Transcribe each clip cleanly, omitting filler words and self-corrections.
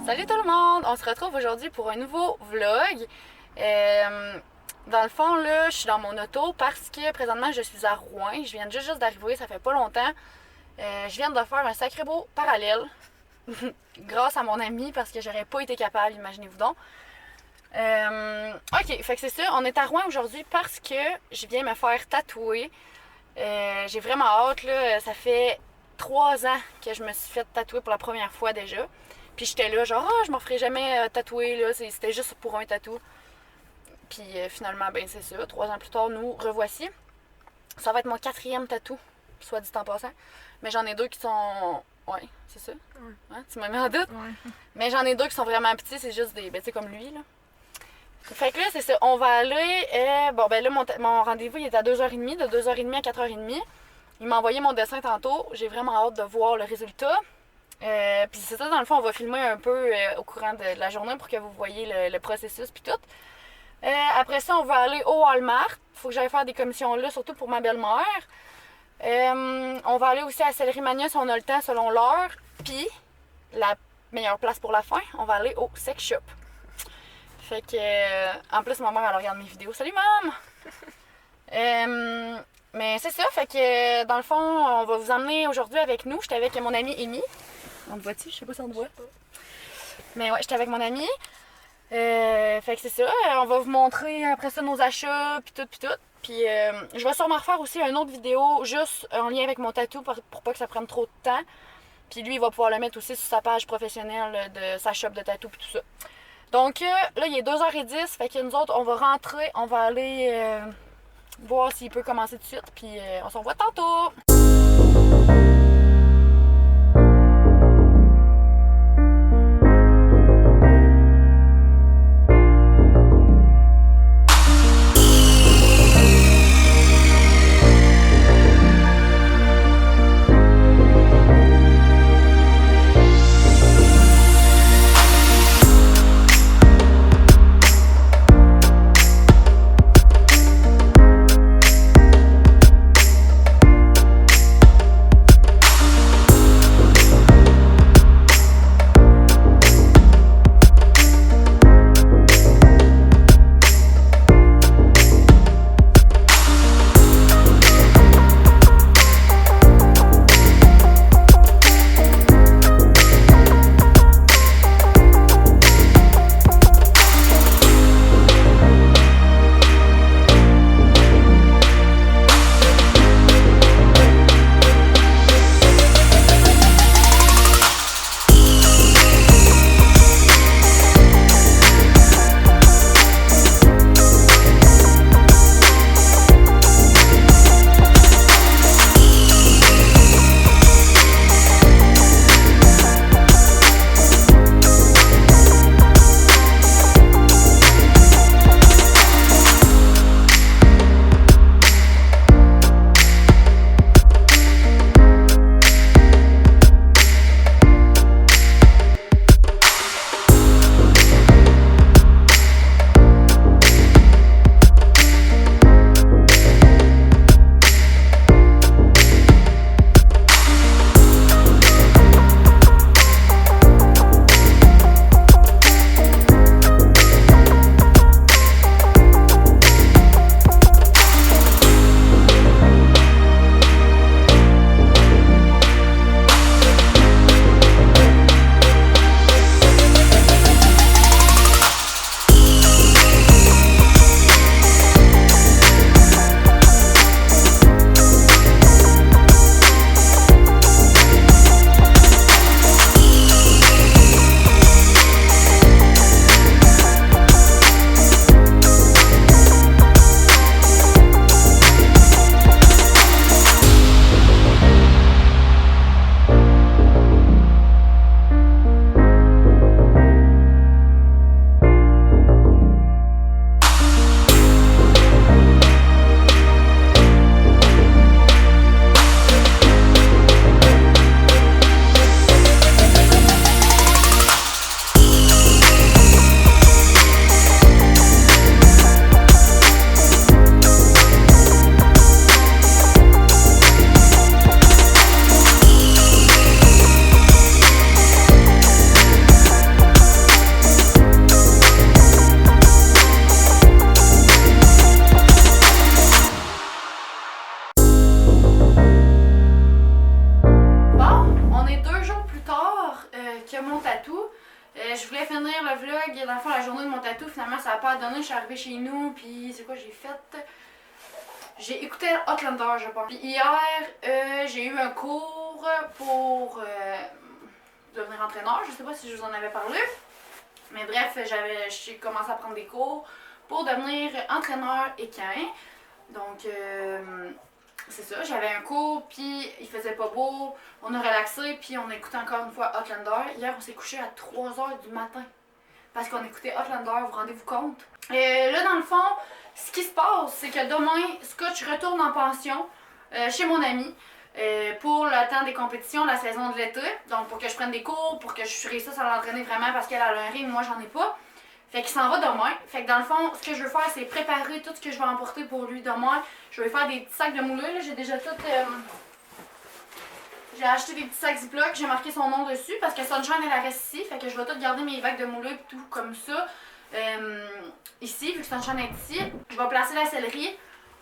Salut tout le monde! On se retrouve aujourd'hui pour un nouveau vlog. Dans le fond, là, je suis dans mon auto parce que présentement, je suis à Rouen. Je viens juste d'arriver, ça fait pas longtemps. Je viens de faire un sacré beau parallèle grâce à mon ami parce que j'aurais pas été capable, imaginez-vous donc. Ok, fait que c'est ça. On est à Rouen aujourd'hui parce que je viens me faire tatouer. J'ai vraiment hâte, là. Ça fait 3 ans que je me suis fait tatouer pour la première fois déjà. Puis j'étais là, genre, je m'en ferai jamais tatouer, là. C'était juste pour un tatou. Puis finalement, ben c'est ça. 3 ans plus tard, nous revoici. Ça va être mon 4e tatou, soit dit en passant. Mais j'en ai 2 qui sont. Ouais, c'est ça. Hein? Tu m'as mis en doute? Ouais. Mais j'en ai 2 qui sont vraiment petits, c'est juste des. Ben, tu sais, comme lui, là. Fait que là, c'est ça. On va aller. Bon, ben là, mon rendez-vous, il est à 2h30, de 2h30 à 4h30. Il m'a envoyé mon dessin tantôt. J'ai vraiment hâte de voir le résultat. Puis c'est ça, dans le fond, on va filmer un peu au courant de la journée pour que vous voyez le processus puis tout. Après ça, on va aller au Walmart. Faut que j'aille faire des commissions là, surtout pour ma belle-mère. On va aller aussi à Céleri Mania si on a le temps selon l'heure. Puis, la meilleure place pour la fin, on va aller au sex shop. Fait que, en plus, ma mère, elle regarde mes vidéos. Salut, maman! Mais c'est ça, fait que, dans le fond, on va vous emmener aujourd'hui avec nous. J'étais avec mon amie Amy. On te voit-tu? Je sais pas si on te voit. Mais ouais, j'étais avec mon amie. Fait que c'est ça. On va vous montrer après ça nos achats, puis tout, puis tout. Puis je vais sûrement refaire aussi une autre vidéo juste en lien avec mon tatou pour pas que ça prenne trop de temps. Puis lui, il va pouvoir le mettre aussi sur sa page professionnelle de sa shop de tatou, puis tout ça. Donc là, il est 2h10, fait que nous autres, on va rentrer, on va aller voir s'il peut commencer tout de suite, puis on se revoit tantôt! je voulais finir le vlog. Dans le fond, la journée de mon tatou, finalement, ça n'a pas donné. Je suis arrivée chez nous, puis c'est quoi j'ai fait? J'ai écouté Outlander, je pense. Puis hier, j'ai eu un cours pour devenir entraîneur. Je sais pas si je vous en avais parlé. Mais bref, j'ai commencé à prendre des cours pour devenir entraîneur équin. Donc, c'est ça, j'avais un cours, puis il faisait pas beau, on a relaxé, puis on a écouté encore une fois Outlander. Hier, on s'est couché à 3h du matin parce qu'on écoutait Outlander, vous rendez-vous compte? Là, dans le fond, ce qui se passe, c'est que demain, Scotch retourne en pension chez mon ami pour le temps des compétitions, la saison de l'été. Donc, pour que je prenne des cours, pour que je réussisse à l'entraîner vraiment parce qu'elle a un ring, moi, j'en ai pas. Fait qu'il s'en va demain. Fait que dans le fond, ce que je veux faire, c'est préparer tout ce que je vais emporter pour lui demain. Je vais faire des petits sacs de mouleux. J'ai déjà tout... J'ai acheté des petits sacs Ziploc. J'ai marqué son nom dessus parce que Sunshine, elle reste ici. Fait que je vais tout garder mes vagues de mouleux et tout comme ça. Ici, vu que Sunshine est ici. Je vais placer la sellerie.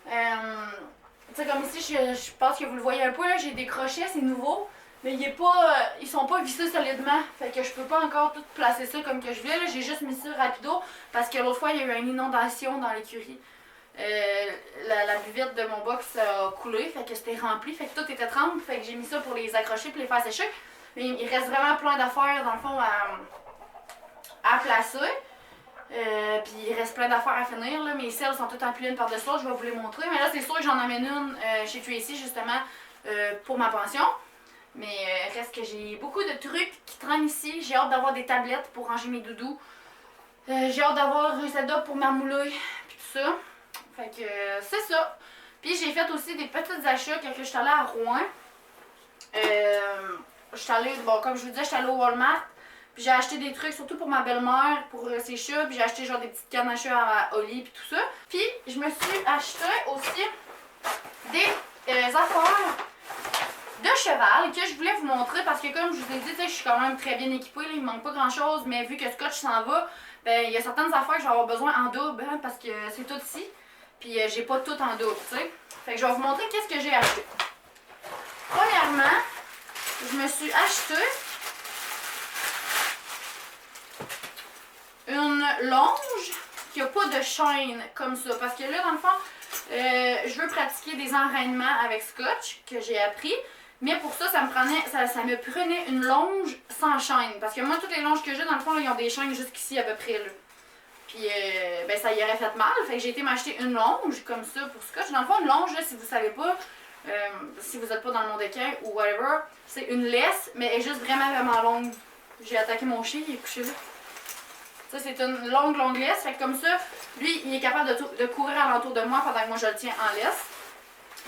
Tu sais, comme ici, je pense que vous le voyez un peu. J'ai des crochets, c'est nouveau. Mais ils sont pas vissés solidement. Fait que je peux pas encore tout placer ça comme que je voulais. J'ai juste mis ça rapido parce que l'autre fois, il y a eu une inondation dans l'écurie. La buvette de mon box a coulé. Fait que c'était rempli. Fait que tout était trempe. Fait que j'ai mis ça pour les accrocher et les faire sécher. Mais il reste vraiment plein d'affaires dans le fond à placer. Puis il reste plein d'affaires à finir. Là. Mes selles sont toutes empilées une par-dessus l'autre. Je vais vous les montrer. Mais là, c'est sûr que j'en amène une chez Tracy justement pour ma pension. Mais reste que j'ai beaucoup de trucs qui traînent ici. J'ai hâte d'avoir des tablettes pour ranger mes doudous. J'ai hâte d'avoir un setup pour ma moulée. Puis tout ça. Fait que c'est ça. Puis j'ai fait aussi des petits achats quand je suis allée à Rouen. Je suis allée, bon, comme je vous disais, je suis allée au Walmart. Puis j'ai acheté des trucs, surtout pour ma belle-mère, pour ses chats. Puis j'ai acheté genre des petites cannes à chats à Oli puis tout ça. Puis je me suis acheté aussi des affaires de cheval que je voulais vous montrer parce que comme je vous ai dit, je suis quand même très bien équipée, là, il me manque pas grand chose, mais vu que Scotch s'en va, ben il y a certaines affaires que je vais avoir besoin en double hein, parce que c'est tout ici, puis j'ai pas tout en double, tu sais. Fait que je vais vous montrer qu'est-ce que j'ai acheté. Premièrement, je me suis acheté une longe qui a pas de chaîne comme ça parce que là, dans le fond, je veux pratiquer des enraînements avec Scotch que j'ai appris. Mais pour ça, ça me prenait une longe sans chaîne. Parce que moi, toutes les longes que j'ai, dans le fond, là, ils ont des chaînes jusqu'ici à peu près. Là. Puis, ben, ça y aurait fait mal. Fait que j'ai été m'acheter une longe comme ça pour Scotch. Dans le fond, une longe, là, si vous savez pas, si vous n'êtes pas dans le monde équin ou whatever, c'est une laisse, mais elle est juste vraiment, vraiment longue. J'ai attaqué mon chien, il est couché là. Ça, c'est une longue laisse. Fait que comme ça, lui, il est capable de courir alentour de moi pendant que moi, je le tiens en laisse.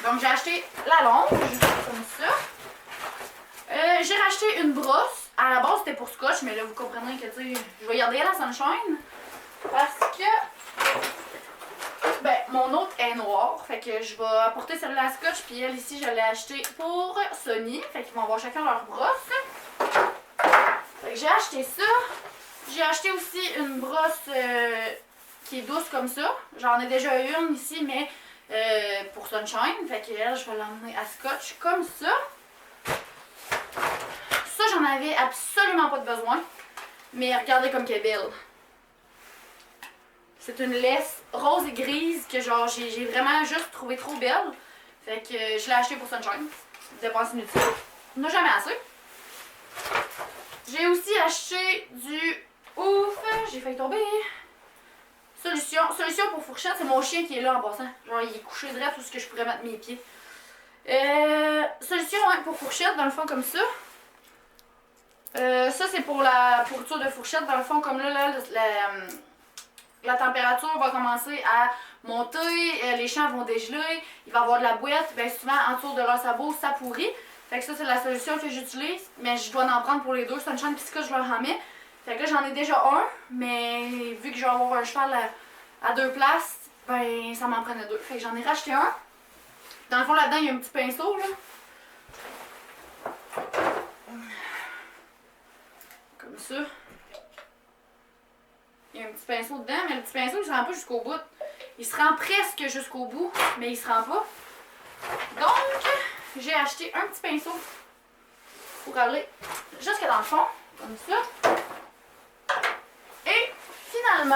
Donc, j'ai acheté la longe, comme ça. J'ai racheté une brosse. À la base, c'était pour Scotch, mais là, vous comprenez que, tu sais, je vais garder la Sunshine. Parce que, ben, mon autre est noire. Fait que je vais apporter celle-là à Scotch. Puis elle, ici, je l'ai achetée pour Sony. Fait qu'ils vont avoir chacun leur brosse. Fait que j'ai acheté ça. J'ai acheté aussi une brosse qui est douce comme ça. J'en ai déjà une ici, mais pour Sunshine. Fait que elle, je vais l'emmener à Scotch comme ça. Ça, j'en avais absolument pas de besoin. Mais regardez comme qu'elle est belle. C'est une laisse rose et grise que genre j'ai vraiment juste trouvé trop belle. Fait que je l'ai acheté pour Sunshine. Dépense inutile. On n'a jamais assez. J'ai aussi acheté du ouf. J'ai failli tomber. Solution pour fourchette, c'est mon chien qui est là en passant. Genre il est couché direct sur ce que je pourrais mettre mes pieds. Solution hein, pour fourchette, dans le fond comme ça. Ça c'est pour la pourriture de fourchette, dans le fond comme là la température va commencer à monter, les champs vont dégeler, il va y avoir de la boîte, bien souvent en dessous de leur sabot, ça pourrit. Fait que ça c'est la solution que j'utilise, mais je dois en prendre pour les deux, Sunshine et Scotch, je leur en mets. Fait que là j'en ai déjà un, mais vu que je vais avoir un cheval à deux places, ben ça m'en prenait deux. Fait que j'en ai racheté un. Dans le fond là-dedans il y a un petit pinceau là. Comme ça. Il y a un petit pinceau dedans, mais le petit pinceau il se rend pas jusqu'au bout. Il se rend presque jusqu'au bout, mais il se rend pas. Donc, j'ai acheté un petit pinceau pour aller jusque dans le fond, comme ça. finalement,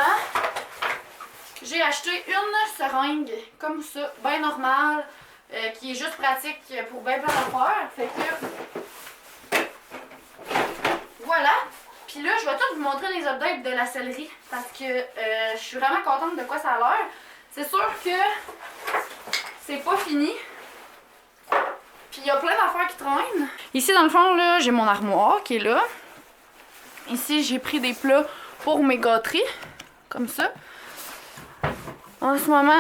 j'ai acheté une seringue comme ça, bien normale, qui est juste pratique pour bien plein d'affaires. Fait que voilà. Puis là, je vais tout vous montrer les updates de la sellerie parce que je suis vraiment contente de quoi ça a l'air. C'est sûr que c'est pas fini. Puis il y a plein d'affaires qui traînent. Ici, dans le fond, là, j'ai mon armoire qui est là. Ici, j'ai pris des plats pour mes gâteries, comme ça. En ce moment,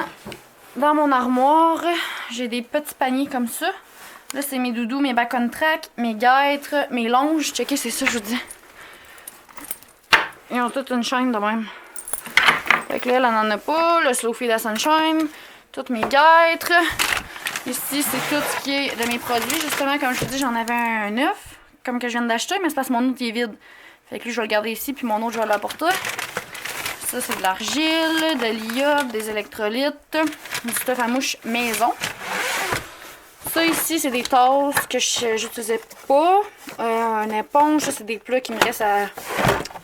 dans mon armoire, j'ai des petits paniers comme ça. Là, c'est mes doudous, mes bacon track, mes guêtres, mes longes. Checkez, c'est ça, je vous dis. Ils ont toute une chaîne de même. Fait que là, elle en a pas. Le Slow Feed à Sunshine. Toutes mes guêtres. Ici, c'est tout ce qui est de mes produits. Justement, comme je vous dis, j'en avais un neuf. Comme que je viens d'acheter, mais c'est parce que mon autre il est vide. Fait que lui, je vais le garder ici, puis mon autre, je vais l'apporter. Ça, c'est de l'argile, de l'iode, des électrolytes, du stuff à mouche maison. Ça, ici, c'est des tasses que j'utilisais pas. Une éponge, ça, c'est des plats qui me restent à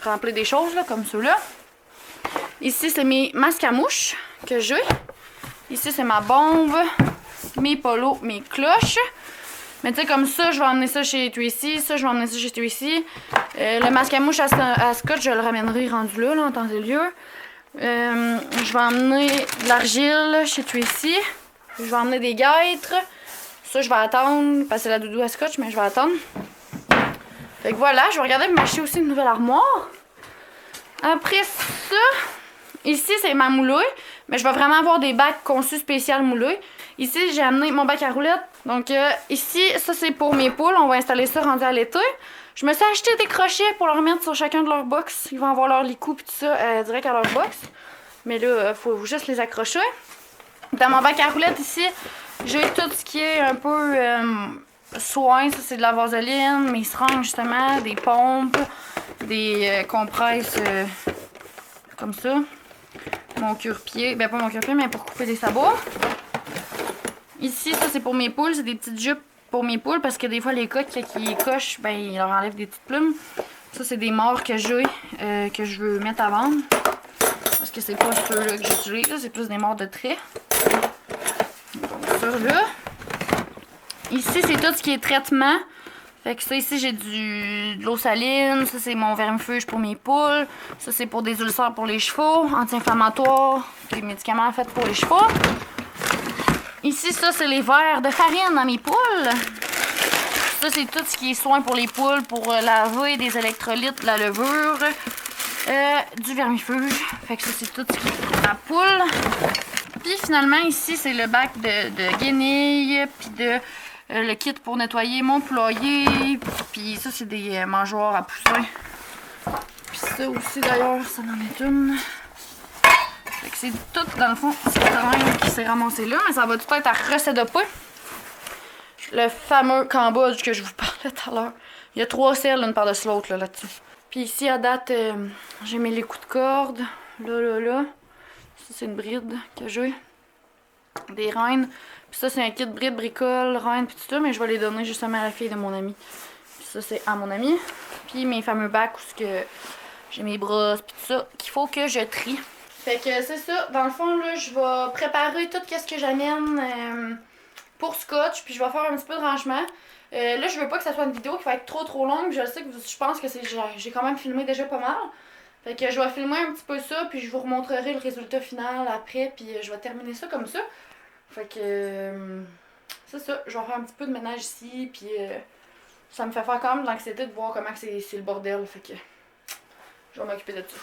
remplir des choses, là, comme ceux-là. Ici, c'est mes masques à mouches que j'ai. Ici, c'est ma bombe, mes polos, mes cloches. Mais tu sais, comme ça, je vais emmener ça chez Tracy. Ça, je vais emmener ça chez Tracy. Le masque à mouche à Scott, je le ramènerai rendu là, en temps et lieu. Je vais emmener de l'argile chez Tracy. Je vais emmener des guêtres. Ça, je vais attendre, parce que c'est la doudou à Scotch, mais je vais attendre. Fait que voilà, je vais regarder pour m'acheter aussi une nouvelle armoire. Après ça, ici, c'est ma moulée. Mais je vais vraiment avoir des bacs conçus spécial moulés. Ici, j'ai amené mon bac à roulettes. Donc ici, ça c'est pour mes poules. On va installer ça rendu à l'été. Je me suis acheté des crochets pour leur mettre sur chacun de leurs box. Ils vont avoir leur licou et tout ça direct à leur box. Mais là, il faut juste les accrocher. Dans mon bac à roulettes ici, j'ai tout ce qui est un peu soin. Ça c'est de la vaseline, mes seringues justement, des pompes, des compresses comme ça. Mon cure-pied, ben pas mon cure-pied, mais pour couper des sabots. Ici, ça c'est pour mes poules, c'est des petites jupes pour mes poules parce que des fois les coques qui cochent, ben ils leur enlèvent des petites plumes. Ça c'est des morts que j'ai, que je veux mettre à vendre. Parce que c'est pas ceux-là que j'utilise, c'est plus des morts de trait. Donc ça là. Ici c'est tout ce qui est traitement. Fait que ça ici j'ai de l'eau saline, ça c'est mon vermifuge pour mes poules, ça c'est pour des ulcères pour les chevaux, anti-inflammatoires, des médicaments faits pour les chevaux. Ici ça c'est les verres de farine dans mes poules. Ça c'est tout ce qui est soin pour les poules, pour laver, des électrolytes, de la levure, du vermifuge. Fait que ça c'est tout ce qui est pour la poule. Puis finalement ici c'est le bac de guenilles, puis de... le kit pour nettoyer mon poulailler. Puis ça, c'est des mangeoires à poussin. Puis ça aussi, d'ailleurs, ça en est une. Fait que c'est tout, dans le fond, c'est le qui s'est ramassé là. Mais ça va tout être à recette de pain. Le fameux Cambodge que je vous parlais tout à l'heure. Il y a 3 selles, une par-dessus l'autre, là-dessus. Puis ici, à date, j'ai mis les coups de corde. Là. Ça, c'est une bride que j'ai. Des reines. Puis ça, c'est un kit bride, bricole, reine, puis tout ça, mais je vais les donner justement à la fille de mon ami. Puis ça, c'est à mon ami. Puis mes fameux bacs où j'ai mes brosses, puis tout ça, qu'il faut que je trie. Fait que c'est ça. Dans le fond, là, je vais préparer tout ce que j'amène pour Scotch, puis je vais faire un petit peu de rangement. Là, je veux pas que ça soit une vidéo qui va être trop longue. Je sais que je pense que j'ai quand même filmé déjà pas mal. Fait que je vais filmer un petit peu ça, puis je vous remontrerai le résultat final après, puis je vais terminer ça comme ça. Fait que c'est ça, je vais faire un petit peu de ménage ici, puis ça me fait faire quand même de l'anxiété de voir comment c'est le bordel, fait que je vais m'occuper de tout.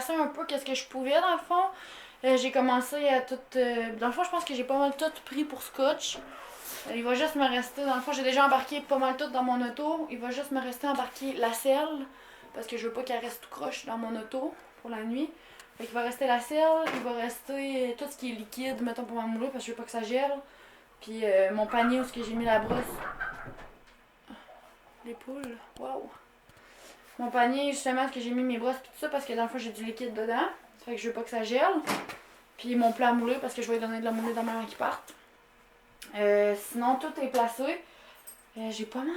placer un peu qu'est-ce que je pouvais dans le fond. J'ai commencé à tout... dans le fond, je pense que j'ai pas mal tout pris pour scotch. Il va juste me rester... Dans le fond, j'ai déjà embarqué pas mal tout dans mon auto. Il va juste me rester embarquer la selle. Parce que je veux pas qu'elle reste tout croche dans mon auto pour la nuit. Fait qu'il va rester la selle. Il va rester tout ce qui est liquide, mettons, pour ma moulure, parce que je veux pas que ça gèle. Puis mon panier où j'ai mis la brosse. Les poules, waouh! Mon panier, justement, que j'ai mis mes brosses et tout ça, parce que dans le fond, j'ai du liquide dedans. Ça fait que je veux pas que ça gèle. Puis mon plat à mouler, parce que je vais lui donner de la moulée dans avant qu'il parte. Sinon, tout est placé. J'ai pas mal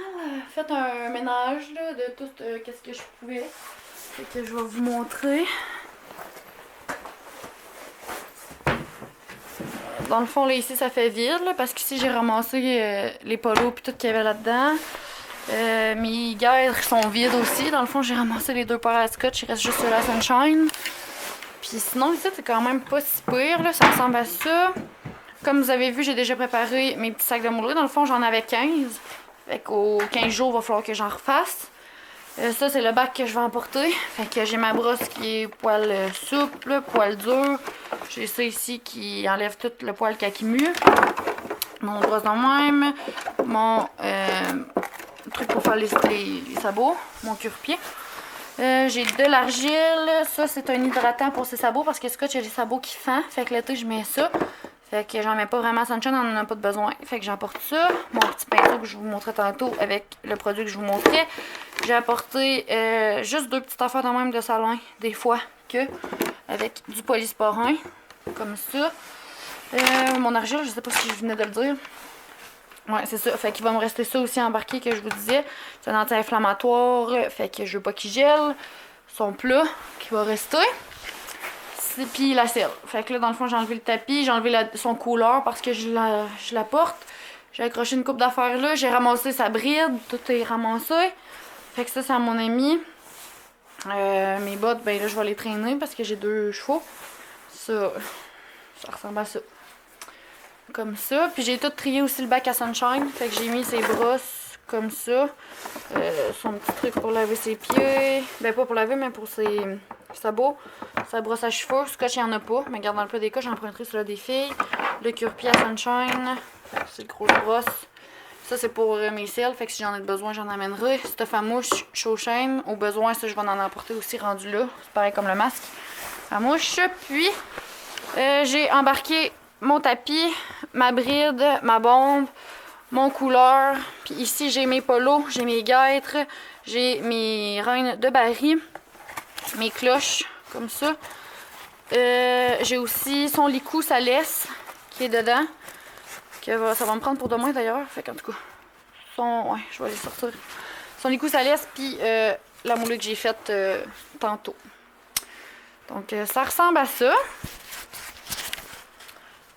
fait un ménage là, de tout qu'est-ce que je pouvais. Fait que je vais vous montrer. Dans le fond, là, ici, ça fait vide, là, parce qu'ici, j'ai ramassé les polos et tout qu'il y avait là-dedans. Mes guêtres sont vides aussi. Dans le fond, j'ai ramassé les 2 paires à scotch. Il reste juste la Sunshine. Puis sinon, ici, c'est quand même pas si pire. Là. Ça ressemble à ça. Comme vous avez vu, j'ai déjà préparé mes petits sacs de moulerie. Dans le fond, j'en avais 15. Fait qu'aux 15 jours, il va falloir que j'en refasse. Ça, c'est le bac que je vais emporter. Fait que j'ai ma brosse qui est poil souple, poil dur. J'ai ça ici qui enlève tout le poil caquimu. Mon brosse de même. Mon truc pour faire les sabots. Mon cure-pied. J'ai de l'argile. Ça, c'est un hydratant pour ces sabots parce que Scotch, il y a les sabots qui fendent. Fait que l'été, je mets ça. Fait que j'en mets pas vraiment. Sunshine, on en a pas de besoin. Fait que j'apporte ça. Mon petit pinceau que je vous montrais tantôt avec le produit que je vous montrais. J'ai apporté juste 2 petites affaires de même de salon. Des fois que. Avec du polysporin. Comme ça. Mon argile, je sais pas si je venais de le dire. Ouais, c'est ça. Fait qu'il va me rester ça aussi embarqué que je vous disais. C'est un anti-inflammatoire. Fait que je veux pas qu'il gèle. Son plat qui va rester. Puis la selle. Fait que là, dans le fond, j'ai enlevé le tapis. J'ai enlevé son couleur parce que je la porte. J'ai accroché une coupe d'affaires là. J'ai ramassé sa bride. Tout est ramassé. Fait que ça, c'est à mon ami. Mes bottes, ben là, je vais les traîner parce que j'ai 2 chevaux. Ça ressemble à ça. Comme ça. Puis j'ai tout trié aussi le bac à Sunshine. Fait que j'ai mis ses brosses comme ça. Son petit truc pour laver ses pieds. Ben pas pour laver, mais pour ses sabots. Sa brosse à cheveux. Scotch, il n'y en a pas. Mais regarde, dans le plat des cas, j'emprunterai celui des filles. Le cure-pied à Sunshine. C'est le gros brosse. Ça, c'est pour mes selles. Fait que si j'en ai besoin, j'en amènerai. Stuff à mouche, chaud chaîne. Au besoin, ça, je vais en emporter aussi rendu là. C'est pareil comme le masque à mouche. Puis, j'ai embarqué mon tapis, ma bride, ma bombe, mon couleur. Puis ici, j'ai mes polos, j'ai mes guêtres, j'ai mes reines de Barry, mes cloches, comme ça. J'ai aussi son licou, sa laisse, qui est dedans. Ça va me prendre pour demain d'ailleurs. Fait qu'en tout cas, ouais, je vais les sortir. Son licou, sa laisse, puis la moulée que j'ai faite tantôt. Donc, ça ressemble à ça.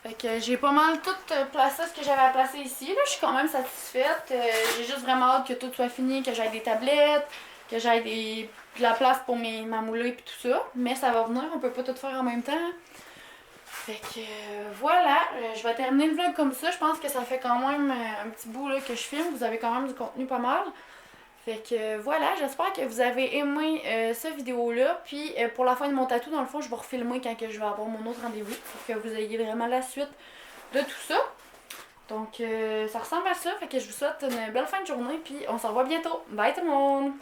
Fait que j'ai pas mal tout placé ce que j'avais à placer ici. Là, je suis quand même satisfaite. J'ai juste vraiment hâte que tout soit fini, que j'aille des tablettes, que j'aille de la place pour ma moulée et tout ça. Mais ça va venir, on peut pas tout faire en même temps. Fait que voilà, je vais terminer le vlog comme ça. Je pense que ça fait quand même un petit bout là, que je filme. Vous avez quand même du contenu pas mal. Fait que voilà, j'espère que vous avez aimé cette vidéo-là. Puis pour la fin de mon tatou, dans le fond, je vais refilmer quand que je vais avoir mon autre rendez-vous. Pour que vous ayez vraiment la suite de tout ça. Donc ça ressemble à ça. Fait que je vous souhaite une belle fin de journée. Puis on se revoit bientôt. Bye tout le monde!